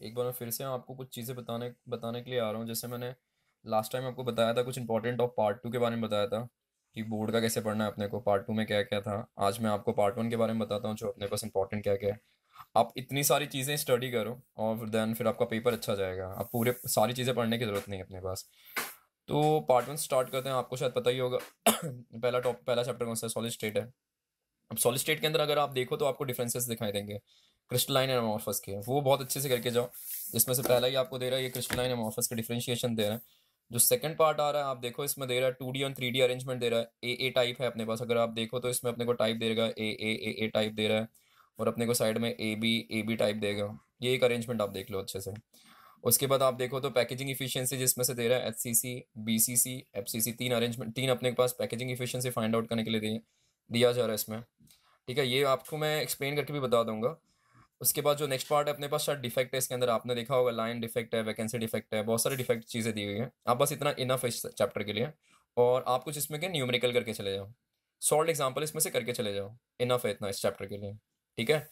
एक बार मैं फिर से आपको कुछ चीज़ें बताने बताने के लिए आ रहा हूँ। जैसे मैंने लास्ट टाइम आपको बताया था, कुछ इंपॉर्टेंट ऑफ पार्ट टू के बारे में बताया था कि बोर्ड का कैसे पढ़ना है अपने को, पार्ट टू में क्या क्या था। आज मैं आपको पार्ट वन के बारे में बताता हूँ, जो अपने पास इंपॉर्टेंट क्या क्या है। आप इतनी सारी चीज़ें स्टडी करो और देन फिर आपका पेपर अच्छा जाएगा। आप पूरे सारी चीज़ें पढ़ने की ज़रूरत नहीं है अपने पास। तो पार्ट वन स्टार्ट करते हैं। आपको शायद पता ही होगा पहला चैप्टर कौन सा है? सॉलिड स्टेट है। अब सॉलिड स्टेट के अंदर अगर आप देखो तो आपको डिफरेंसेस दिखाई देंगे क्रिस्टलाइन एंड अमॉर्फस के, वो बहुत अच्छे से करके जाओ। जिसमें से पहला ही आपको दे रहा है ये क्रिस्टलाइन अमॉर्फस के डिफरेंशिएशन दे रहा है। जो सेकंड पार्ट आ रहा है आप देखो, इसमें दे रहा है 2D और 3D अरेंजमेंट दे रहा है। ए टाइप है अपने पास, अगर आप देखो तो इसमें अपने को टाइप देगा ए टाइप दे रहा है। और अपने को साइड में ए बी टाइप देगा। ये एक अरेंजमेंट आप देख लो अच्छे से। उसके बाद आप देखो तो पैकेजिंग इफिशियंसी, जिसमें से दे रहा है HCC, BCC, FCC, तीन अरेंजमेंट, तीन अपने पास पैकेजिंग इफिशियंसी फाइंड आउट करने के लिए दिया जा रहा है इसमें। ठीक है, ये आपको मैं एक्सप्लेन करके भी बता दूंगा। उसके बाद जो नेक्स्ट पार्ट है अपने पास शायद डिफेक्ट है। इसके अंदर आपने देखा होगा लाइन डिफेक्ट है, वैकेंसी डिफेक्ट है, बहुत सारी डिफेक्ट चीज़ें दी हुई हैं। आप बस इतना इनफ है इस चैप्टर के लिए। और आप कुछ इसमें के न्यूमेरिकल करके चले जाओ, सॉल्व एग्जाम्पल इसमें से करके चले जाओ। इनफ है इतना इस चैप्टर के लिए। ठीक है।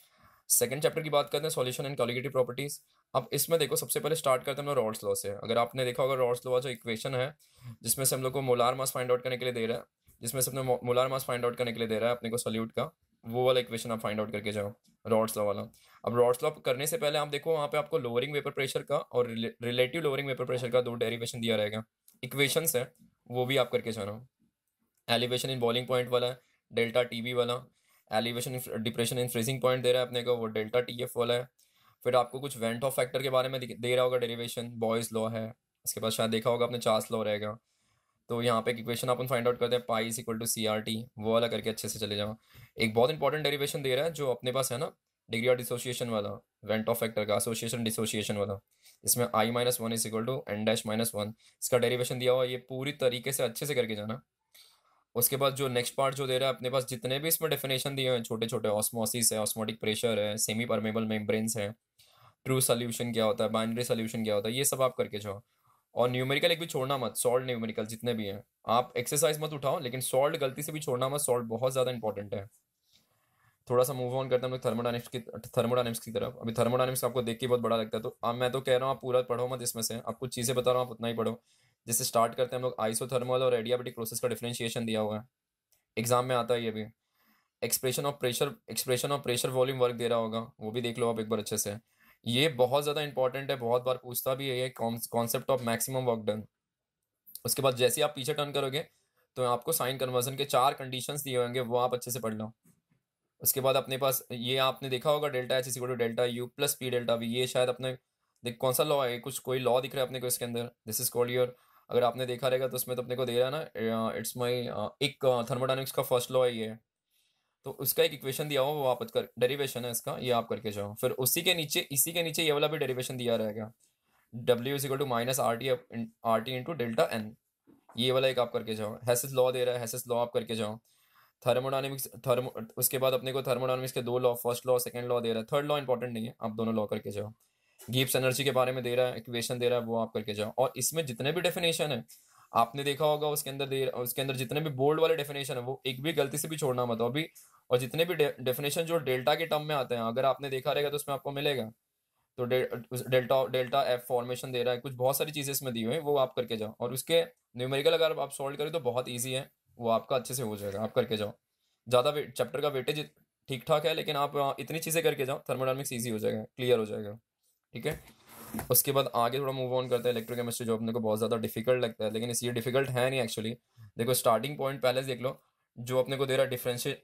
सेकंड चैप्टर की बात करते हैं, सॉल्यूशन एंड कॉलिगेटिव प्रॉपर्टीज। अब इसमें देखो, सबसे पहले स्टार्ट करते हैं हम लोग रॉल्स लॉ से। अगर आपने देखा होगा रॉल्स लॉ जो इक्वेशन है, जिसमें से हम लोग को मोलार मास फाइंड आउट करने के लिए दे रहा है, जिसमें से अपने मोलार मास फाइंड आउट करने के लिए दे रहा है अपने को सोल्यूट का, वो वाला इक्वेशन आप फाइंड आउट करके जाओ, रॉल्स लॉ वाला। अब रॉल्स लॉ करने से पहले आप देखो, वहाँ पे आपको लोअरिंग वेपर प्रेशर का और रिलेटिव लोअरिंग वेपर प्रेशर का दो डेरिवेशन दिया रहेगा। इक्वेशंस है, वो भी आप करके जाना। एलिवेशन इन बॉइलिंग पॉइंट वाला है, डेल्टा टीबी वाला। Elevation depression in freezing point दे रहा है अपने को, वो डेल्टा टीएफ वाला है। फिर आपको कुछ वेंट ऑफ फैक्टर के बारे में दे रहा होगा, डेरिवेशन बॉयज लॉ है। इसके बाद शायद देखा होगा आपने चार्ल्स लॉ रहेगा। तो यहाँ पे एक इक्वेशन अपन फाइंड आउट करते हैं, pi is equal to CRT, वो वाला करके अच्छे से चले जाओ। एक बहुत इंपॉर्टेंट डेरिवेशन दे रहा है जो अपने पास है ना, डिग्री ऑफ डिसोसिएशन वाला, वेंट ऑफ फैक्टर का एसोसिएशन डिसोसिएशन वाला। इसमें I-1 is equal to N-1। इसका डेरिवेशन दिया हुआ है, ये पूरी तरीके से अच्छे से करके जाना। उसके बाद जो नेक्स्ट पार्ट जो दे रहा है अपने पास, जितने भी इसमें डेफिनेशन दिए हुए हैं छोटे छोटे, ऑस्मोसिस है, ऑस्मोटिक प्रेशर है, सेमी परमेबल मेम्ब्रेन्स है, ट्रू सोल्यूशन क्या होता है, बाइनरी सोल्यूशन क्या होता है, ये सब आप करके जाओ। और न्यूमेरिकल एक भी छोड़ना मत, सॉल्व न्यूमेरिकल जितने भी हैं। आप एक्सरसाइज मत उठाओ, लेकिन सॉल्व गलती से भी छोड़ना मत, सॉल्व बहुत ज़्यादा इंपॉर्टेंट है। थोड़ा सा मूव ऑन करते हैं हम लोग थर्मोडायनेमिक्स की तरफ। अभी थर्मोडायनेमिक्स आपको देख के बहुत बड़ा लगता है, तो अब मैं तो कह रहा हूँ आप पूरा पढ़ो मत इसमें से, आप कुछ चीज़ें बता रहा हूँ आप उतना ही पढ़ो। जैसे स्टार्ट करते हैं हम लोग, आइसोथर्मल और एडियाबेटिक प्रोसेस का डिफरेंशिएशन दिया हुआ है, एग्जाम में आता है ये भी। Expression of pressure volume work दे रहा होगा, वो भी देख लो आप एक बार अच्छे से। ये बहुत ज़्यादा इंपॉर्टेंट है, बहुत बार पूछता भी है ये concept of maximum work done. उसके बाद जैसे ही आप पीछे टर्न करोगे, तो आपको साइन कन्वर्जन के चार कंडीशंस दिए होंगे, वो आप अच्छे से पढ़ लो। उसके बाद अपने पास ये आपने देखा होगा, delta H equal to delta U plus P delta V. ये शायद अपने देख कौन सा लॉ है, कुछ कोई लॉ दिख रहा है अपने को इसके अंदर, दिस इज कॉल्ड योर। अगर आपने देखा रहेगा तो उसमें तो अपने को दे रहा है ना, इट्स माई एक थर्मोडायनेमिक्स का फर्स्ट लॉ है ये। तो उसका एक इक्वेशन दिया हुआ, वो आप कर, डेरिवेशन है इसका, ये आप करके जाओ। फिर उसी के नीचे, इसी के नीचे ये वाला भी डेरिवेशन दिया रहेगा, W is equal to minus R T into delta N. ये वाला एक आप करके जाओ। हैसेस लॉ दे रहा है, हैसेस लॉ आप करके जाओ। थर्मोडायनेमिक्स थर्मो उसके बाद अपने को थर्मोडायनेमिक्स के दो law, first law second law दे रहा है, थर्ड लॉ इंपॉर्टेंट नहीं है, आप दोनों लॉ करके जाओ। गिब्स एनर्जी के बारे में दे रहा है, इक्वेशन दे रहा है, वो आप करके जाओ। और इसमें जितने भी डेफिनेशन है आपने देखा होगा, उसके अंदर जितने भी बोल्ड वाले डेफिनेशन है, वो एक भी गलती से भी छोड़ना मत अभी। और जितने भी डेफिनेशन जो डेल्टा के टर्म में आते हैं, अगर आपने देखा रहेगा तो उसमें आपको मिलेगा। तो डेल्टा डेल्टा एफ फॉर्मेशन दे रहा है, कुछ बहुत सारी चीजें इसमें दी हुई हैं, वो आप करके जाओ। और उसके न्यूमेरिकल अगर आप सॉल्व करें तो बहुत ईजी है, वो आपका अच्छे से हो जाएगा, आप करके जाओ। ज़्यादा चैप्टर का वेटेज ठीक ठाक है, लेकिन आप इतनी चीज़ें करके जाओ, थर्मोडायनामिक्स ईजी हो जाएगा, क्लियर हो जाएगा। ठीक है। उसके बाद आगे थोड़ा मूव ऑन करते हैं, इलेक्ट्रोकेमिस्ट्री जो अपने को बहुत ज़्यादा डिफिकल्ट लगता है, लेकिन ये डिफिकल्ट है नहीं एक्चुअली। देखो स्टार्टिंग पॉइंट पहले से देख लो, जो अपने को दे रहा है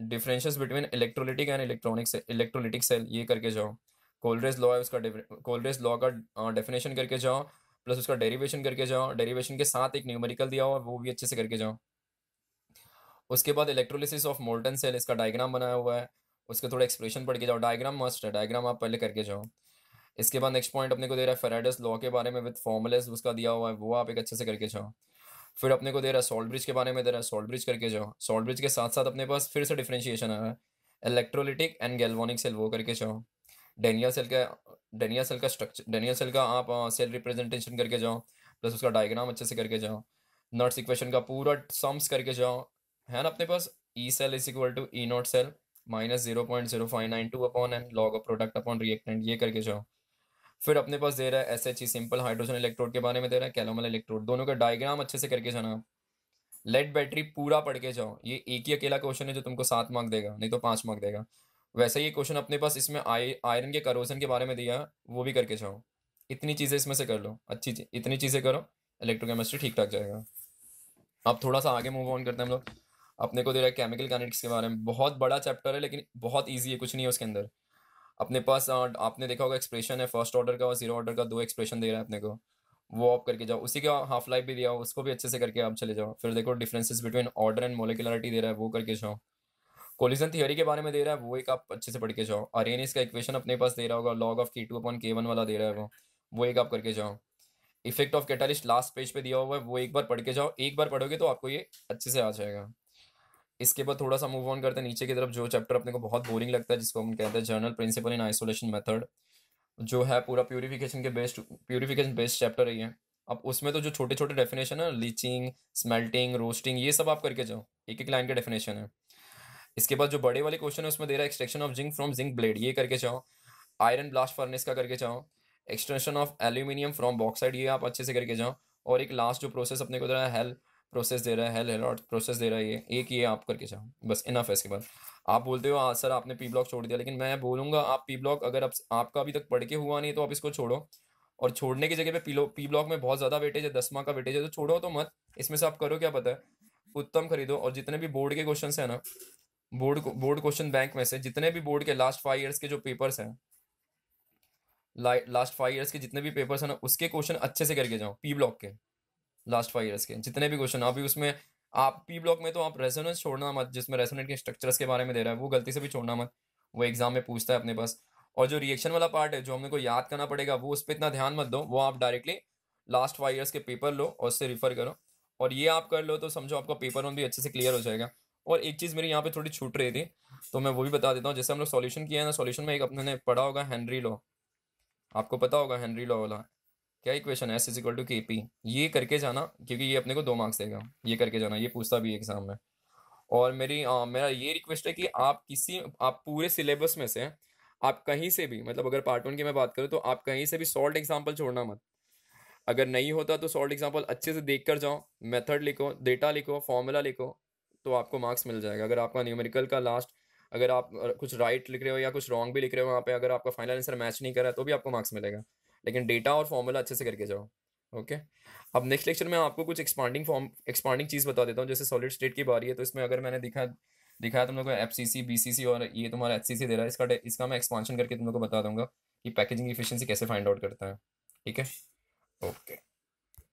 differences between electrolytic and electrolytic cell, ये करके जाओ। कोलरेज लॉ है उसका, कोलरेज लॉ का डेफिनेशन करके जाओ, प्लस उसका डेरिवेशन करके जाओ। डेरिवेशन के साथ एक न्यूमेरिकल दिया हुआ है, वो भी अच्छे से करके जाओ। उसके बाद इलेक्ट्रोलिसिस ऑफ मोल्टन सेल, इसका डायग्राम बनाया हुआ है, उसके थोड़ा एक्सप्रेशन पढ़ के जाओ। डायग्राम मस्ट है, डायग्राम आप पहले करके जाओ। इसके बाद नेक्स्ट पॉइंट अपने को दे रहा है फेराडेस लॉ के बारे में विद फॉर्मुलाज उसका दिया हुआ है, वो आप एक अच्छे से करके जाओ। फिर अपने को दे रहा है सॉल्ट ब्रिज के बारे में, दे रहा है सॉल्ट ब्रिज करके जाओ। सॉल्ट ब्रिज के साथ साथ अपने पास फिर से डिफरेंशिएशन आ रहा है, इलेक्ट्रोलिटिक एंड गैल्वानिक सेल, वो करके जाओ। डेनियल सेल का डेनियल सेल का आप सेल रिप्रेजेंटेशन करके जाओ, प्लस उसका डायग्राम अच्छे से करके जाओ। नॉट्स इक्वेशन का पूरा सम्स करके जाओ, है ना अपने पास। E cell is equal to E naught cell minus 0.0592 upon n log of product upon reactant, ये करके जाओ। फिर अपने पास दे रहा है SHE सिंपल हाइड्रोजन इलेक्ट्रोड के बारे में दे रहा है, कैलोमल इलेक्ट्रोड, दोनों का डायग्राम अच्छे से करके जाना। लेड बैटरी पूरा पढ़ के जाओ, ये एक ही अकेला क्वेश्चन है जो तुमको 7 मार्क देगा, नहीं तो 5 मार्क देगा। वैसे ही क्वेश्चन अपने पास इसमें आयरन के करोजन के बारे में दिया है, वो भी करके जाओ। इतनी चीजें इसमें से कर लो, इतनी चीजें करो, इलेक्ट्रोकेमिस्ट्री ठीक ठाक जाएगा। अब थोड़ा सा आगे मूव ऑन करते हैं हम लोग। अपने को दे रहा है केमिकल काइनेटिक्स के बारे में, बहुत बड़ा चैप्टर है लेकिन बहुत ईजी है, कुछ नहीं है उसके अंदर। अपने पास आपने देखा होगा एक्सप्रेशन है फर्स्ट ऑर्डर का और जीरो ऑर्डर का, 2 एक्सप्रेशन दे रहा है अपने को, वो आप करके जाओ। उसी का हाफ लाइफ भी दिया हो, उसको भी अच्छे से करके आप चले जाओ। फिर देखो differences between order and molecularity दे रहा है, वो करके जाओ। कोलिजन थियरी के बारे में दे रहा है, वो एक आप अच्छे से पढ़ के जाओ। अरेनियस का इक्वेशन अपने पास दे रहा होगा, लॉग ऑफ K2/K1 वाला दे रहा है वो एक आप करके जाओ। Effect of catalyst last page पे दिया हुआ है, वो एक बार पढ़ के जाओ। एक बार पढ़ोगे तो आपको ये अच्छे से आ जाएगा। इसके बाद थोड़ा सा मूव ऑन करते हैं नीचे की तरफ, जो चैप्टर अपने को बहुत बोरिंग लगता है, जिसको हम कहते हैं general principle in isolation method, जो है पूरा प्यूरिफिकेशन बेस्ड चैप्टर है ये। अब उसमें तो जो छोटे छोटे डेफिनेशन है, लीचिंग, स्मेल्टिंग, रोस्टिंग, ये सब आप करके जाओ, एक एक लाइन का डेफिनेशन है। इसके बाद जो बड़े वाले क्वेश्चन है उसमें दे रहा है extraction of zinc from zinc blende, ये करके जाओ। आयरन ब्लास्ट फर्नेस का करके जाओ। Extraction of aluminium from bauxite, ये आप अच्छे से करके जाओ। और एक लास्ट जो प्रोसेस अपने को दे रहा है, हेल प्रोसेस दे रहा है, हेल हेलॉट प्रोसेस दे रहा है, ये एक ये आप करके जाओ, बस इनफ है। इसके बाद आप बोलते हो सर आपने पी ब्लॉक छोड़ दिया, लेकिन मैं बोलूंगा आप पी ब्लॉक अगर आपका अभी तक पढ़ के हुआ नहीं तो आप इसको छोड़ो। और छोड़ने की जगह पे पी ब्लॉक में बहुत ज्यादा वेटेज है, 10 मार्क का वेटेज है, तो छोड़ो तो मत। इसमें से आप करो क्या पता है, उत्तम खरीदो, और जितने भी बोर्ड के क्वेश्चन है ना, बोर्ड क्वेश्चन बैंक में से जितने भी बोर्ड के लास्ट 5 ईयर्स के जो पेपर्स हैं, लास्ट 5 ईयर्स के जितने भी पेपर्स हैं ना, उसके क्वेश्चन अच्छे से करके जाओ। पी ब्लॉक के लास्ट 5 ईयर्स के जितने भी क्वेश्चन अभी उसमें, आप पी ब्लॉक में तो आप रेजोनेंस छोड़ना मत, जिसमें रेजोनेंट के स्ट्रक्चर्स के बारे में दे रहा है, वो गलती से भी छोड़ना मत, वो एग्जाम में पूछता है अपने पास। और जो रिएक्शन वाला पार्ट है जो हमने को याद करना पड़ेगा, वो उस पर इतना ध्यान मत दो, वो आप डायरेक्टली लास्ट 5 ईयर्स के पेपर लो और उससे रिफर करो। और ये आप कर लो तो समझो आपका पेपर वन भी अच्छे से क्लियर हो जाएगा। और एक चीज़ मेरी यहाँ पे थोड़ी छूट रही थी, तो मैं वो भी बता देता हूँ। जैसे हम लोग सॉल्यूशन किया है ना, सॉल्यूशन में एक अपने ने पढ़ा होगा हेनरी लॉ, आपको पता होगा हेनरी लॉ वाला क्या इक्वेशन है, S=KP, ये करके जाना, क्योंकि ये अपने को 2 मार्क्स देगा। ये करके जाना, ये पूछता भी एग्जाम में। और मेरा ये रिक्वेस्ट है कि आप पूरे सिलेबस में से आप कहीं से भी, मतलब अगर पार्ट वन की मैं बात करूँ तो आप कहीं से भी सॉल्ट एग्जाम्पल छोड़ना मत। अगर नहीं होता तो सॉल्ट एग्जाम्पल अच्छे से देख कर जाओ, मेथड लिखो, डेटा लिखो, फॉर्मूला लिखो, तो आपको मार्क्स मिल जाएगा। अगर आपका न्यूमेरिकल का लास्ट, अगर आप कुछ राइट लिख रहे हो या कुछ रॉन्ग भी लिख रहे हो वहाँ पे, अगर आपका फाइनल आंसर मैच नहीं कर रहा है तो भी आपको मार्क्स मिलेगा। लेकिन डेटा और फॉर्मूला अच्छे से करके जाओ। ओके। अब नेक्स्ट लेक्चर में आपको कुछ एक्सपांडिंग चीज़ बता देता हूँ। जैसे सॉलिड स्टेट की बारी है, तो इसमें अगर मैंने दिखाया तुम लोग को FCC, BCC और ये तुम्हारा HCC दे रहा है, इसका मैं एक्सपांशन करके तुम लोग को बता दूंगा कि पैकेजिंग इफिशिएंसी कैसे फाइंड आउट करता है। ठीक है। ओके।